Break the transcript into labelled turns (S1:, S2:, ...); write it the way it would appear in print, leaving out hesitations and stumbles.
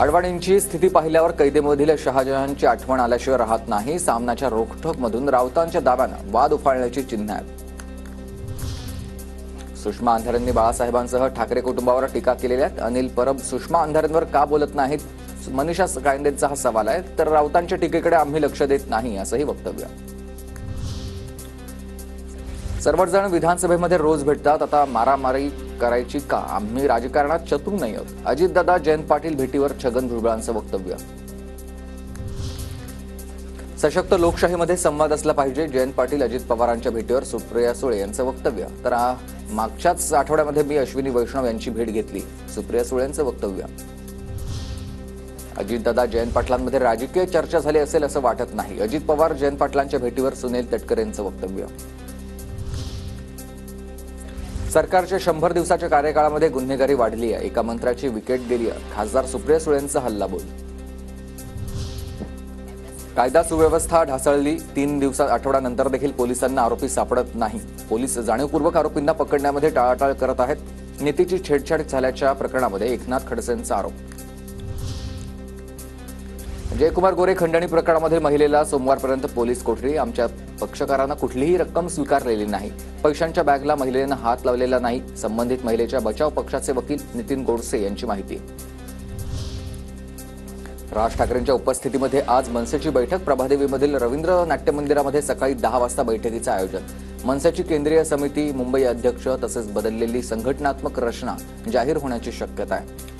S1: अडवाणींची स्थिती पाहिल्यावर कैदेमधील शहाजहानची आठवण आल्याशिवाय राहत नाही. सामनाच्या रोखठोकमधून राऊतांच्या दाव्यानं वाद उफाळण्याची चिन्ह आहेत. सुषमा अंधारेंनी बाळासाहेबांसह ठाकरे कुटुंबावर टीका केलेली आहे. अनिल परब सुषमा अंधारेंवर का बोलत नाहीत, मनीषा कायंदेंचा हा सवाल आहे. तर राऊतांच्या टीकेकडे आम्ही लक्ष देत नाही असंही वक्तव्य. सर्वच जण विधानसभेमध्ये रोज भेटतात, आता मारामारी करायची का? आम्ही राजकारणात चतुर नाही आहोत. अजितदादा जयंत पाटील भेटीवर छगन भुजबळांचं वक्तव्य. सशक्त लोकशाहीमध्ये संवाद असला पाहिजे. जयंत पाटील अजित पवारांच्या भेटीवर सुप्रिया सुळे यांचं वक्तव्य. तर मागच्याच आठवड्यामध्ये मी अश्विनी वैष्णव यांची भेट घेतली. सुप्रिया सुळेंचं वक्तव्य. अजितदादा जयंत पाटलांमध्ये राजकीय चर्चा झाली असेल असं वाटत नाही. अजित पवार जयंत पाटलांच्या भेटीवर सुनील तटकरे यांचं वक्तव्य. सरकारच्या 100 दिवसाच्या कार्यकाळामध्ये गुन्हेगारी वाढली आहे. एका मंत्र्याची विकेट गेली आहे. खासदार सुप्रिया सुळेंचा हल्लाबोल. कायदा सुव्यवस्था ढासळली. 3 आठवड्यानंतर देखील पोलिसांना आरोपी सापडत नाही. पोलीस जाणीवपूर्वक आरोपींना पकडण्यामध्ये टाळाटाळ करत आहेत. नीतीची छेडछाड झाल्याच्या प्रकरणामध्ये एकनाथ खडसेंचा आरोप. जयकुमार गोरे खंडणी प्रकरणामध्ये महिलेला सोमवारपर्यंत पोलीस कोठडी. आमच्या पक्षकारांना कुठलीही रक्कम स्वीकारलेली नाही. पैशांच्या बॅगला महिलेनं हात लावलेला नाही. संबंधित महिलेच्या बचाव पक्षाचे वकील नितीन गोडसे यांची माहिती. राज ठाकरेंच्या उपस्थितीमध्ये आज मनसेची बैठक. प्रभादेवीमधील रवींद्र नाट्य मंदिरामध्ये सकाळी 10 वाजता बैठकीचं आयोजन. मनसेची केंद्रीय समिती, मुंबई अध्यक्ष तसेच बदललेली संघटनात्मक रचना जाहीर होण्याची शक्यता आहे.